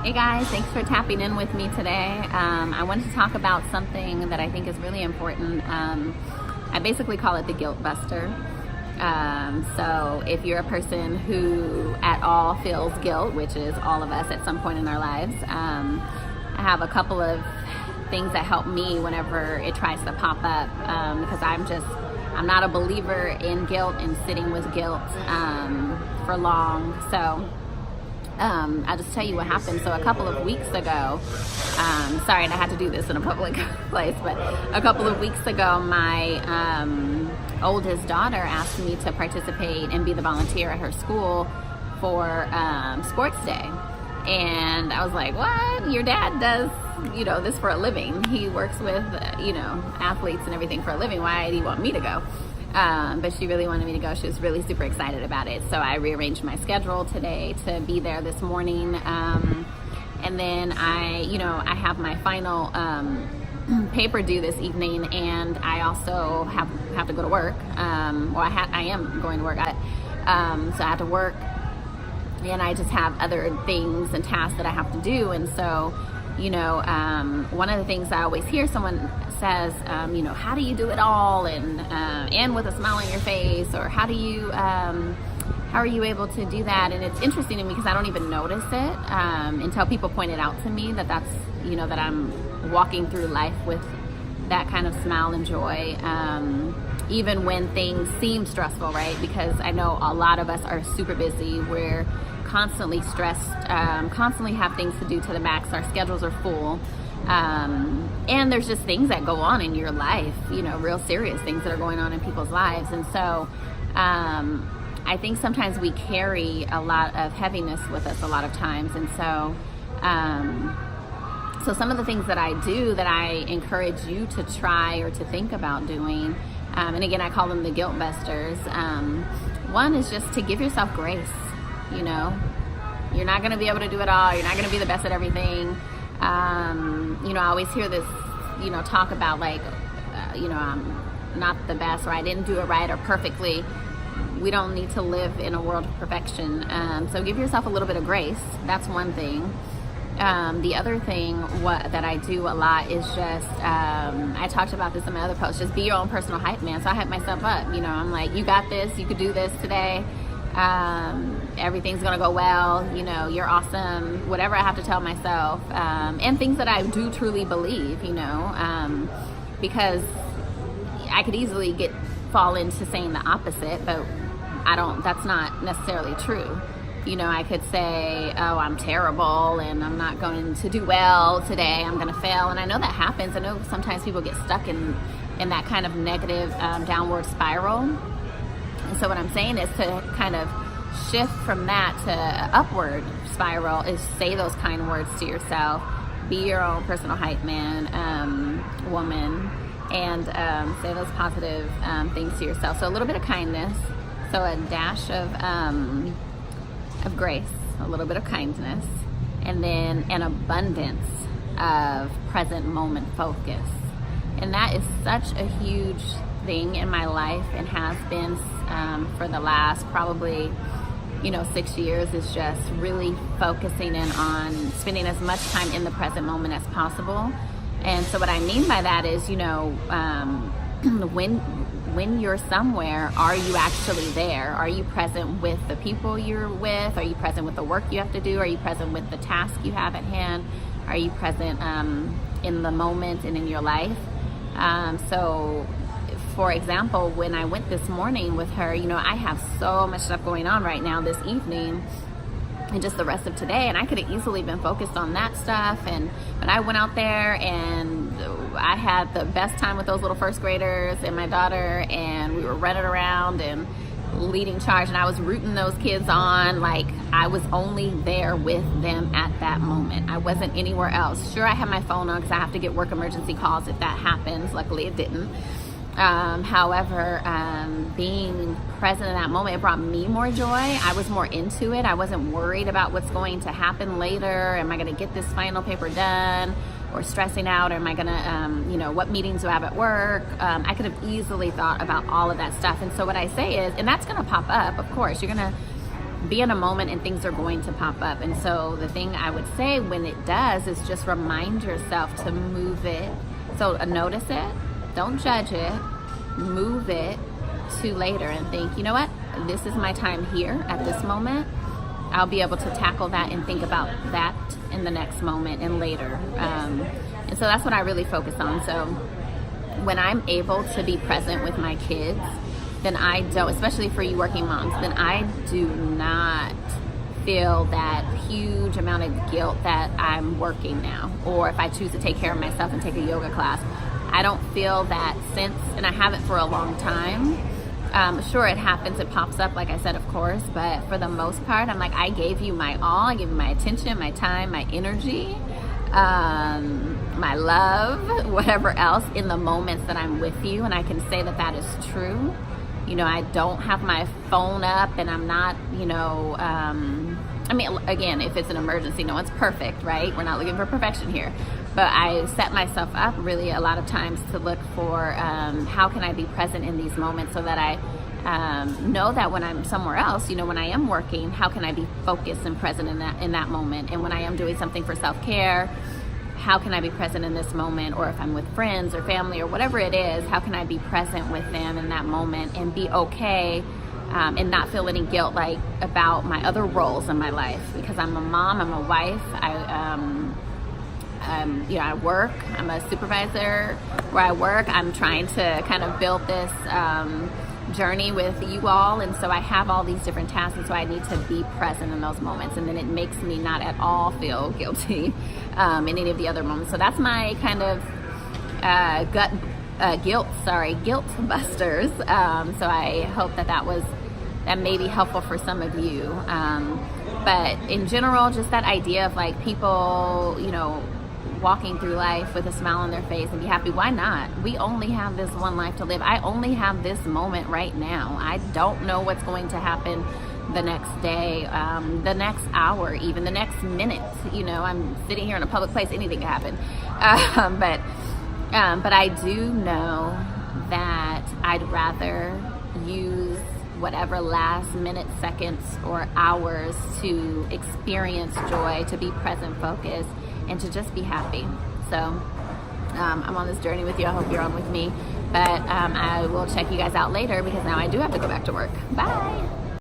Hey guys, thanks for tapping in with me today. I wanted to talk about something that I think is really important. I basically call it the guilt buster. So if you're a person who at all feels guilt, which is all of us at some point in our lives, I have a couple of things that help me whenever it tries to pop up, because I'm not a believer in guilt and sitting with guilt for long. So I'll just tell you what happened. So a couple of weeks ago, sorry, and I had to do this in a public place, but a couple of weeks ago, my oldest daughter asked me to participate and be the volunteer at her school for sports day. And I was like, what? Your dad does, this for a living. He works with, athletes and everything for a living. Why do you want me to go? But she really wanted me to go. She was really super excited about it. So I rearranged my schedule today to be there this morning. And then I have my final paper due this evening, and I also have to go to work. I am going to work. So I have to work, and I just have other things and tasks that I have to do. And so, one of the things I always hear someone says, how do you do it all, and with a smile on your face, or how are you able to do that? And it's interesting to me because I don't even notice it until people point it out to me that that I'm walking through life with that kind of smile and joy, even when things seem stressful, right? Because I know a lot of us are super busy. We're constantly stressed, constantly have things to do to the max. Our schedules are full. And there's just things that go on in your life, real serious things that are going on in people's lives. And so I think sometimes we carry a lot of heaviness with us a lot of times. And so so some of the things that I do that I encourage you to try or to think about doing, and again, I call them the guilt busters. One is just to give yourself grace. You're not going to be able to do it all. You're not going to be the best at everything. I always hear this, talk about I'm not the best, or I didn't do it right or perfectly. We don't need to live in a world of perfection. So give yourself a little bit of grace. That's one thing. The other thing that I do a lot is just, I talked about this in my other post, just be your own personal hype man. So I hype myself up. I'm like, you got this, you could do this today. Everything's gonna go well, you're awesome, whatever I have to tell myself, and things that I do truly believe, because I could easily fall into saying the opposite, but that's not necessarily true. I could say, oh, I'm terrible and I'm not going to do well today, I'm gonna fail, and I know that happens. I know sometimes people get stuck in that kind of negative downward spiral. And so what I'm saying is to kind of shift from that to upward spiral is say those kind words to yourself, be your own personal hype man, woman, and say those positive things to yourself. So a little bit of kindness, so a dash of grace, a little bit of kindness, and then an abundance of present moment focus. And that is such a huge thing in my life, and has been for the last probably 6 years, is just really focusing in on spending as much time in the present moment as possible. And so what I mean by that is, when you're somewhere, are you actually there? Are you present with the people you're with? Are you present with the work you have to do? Are you present with the task you have at hand? Are you present in the moment and in your life? So for example, when I went this morning with her, I have so much stuff going on right now this evening and just the rest of today, and I could have easily been focused on that stuff. But I went out there and I had the best time with those little first graders and my daughter, and we were running around and leading charge, and I was rooting those kids on like I was only there with them at that moment. I wasn't anywhere else. Sure, I had my phone on because I have to get work emergency calls if that happens. Luckily it didn't. However, being present in that moment, it brought me more joy. I was more into it. I wasn't worried about what's going to happen later. Am I going to get this final paper done? Or stressing out, or am I going to, what meetings do I have at work? I could have easily thought about all of that stuff. And so what I say is, and that's going to pop up, of course. You're going to be in a moment and things are going to pop up. And so the thing I would say when it does is just remind yourself to move it. So notice it, don't judge it, move it to later and think, you know what, this is my time here at this moment. I'll be able to tackle that and think about that in the next moment and later. And so that's what I really focus on. So when I'm able to be present with my kids, then I don't, especially for you working moms, then I do not feel that huge amount of guilt that I'm working now. Or if I choose to take care of myself and take a yoga class, I don't feel that sense, and I haven't for a long time. Sure, it happens, it pops up, like I said, of course, but for the most part, I'm like, I gave you my all, I gave you my attention, my time, my energy, my love, whatever else in the moments that I'm with you, and I can say that that is true. You know, I don't have my phone up, and I'm not, you know, I mean, again, if it's an emergency, no one's perfect, right? We're not looking for perfection here. But I set myself up really a lot of times to look for how can I be present in these moments so that I know that when I'm somewhere else, you know, when I am working, how can I be focused and present in that moment? And when I am doing something for self-care, how can I be present in this moment? Or if I'm with friends or family or whatever it is, how can I be present with them in that moment and be okay and not feel any guilt like about my other roles in my life? Because I'm a mom, I'm a wife, you know, I work, I'm a supervisor where I work. I'm trying to kind of build this journey with you all, and so I have all these different tasks, and so I need to be present in those moments, and then it makes me not at all feel guilty in any of the other moments. So that's my kind of guilt busters. So I hope that may be helpful for some of you. But in general, just that idea of like people, you know, walking through life with a smile on their face and be happy. Why not? We only have this one life to live. I only have this moment right now. I don't know what's going to happen the next day, the next hour, even the next minute. You know, I'm sitting here in a public place, anything can happen. But I do know that I'd rather use whatever last minute, seconds, or hours to experience joy, to be present, focused, and to just be happy. So I'm on this journey with you. I hope you're on with me. But I will check you guys out later because now I do have to go back to work. Bye.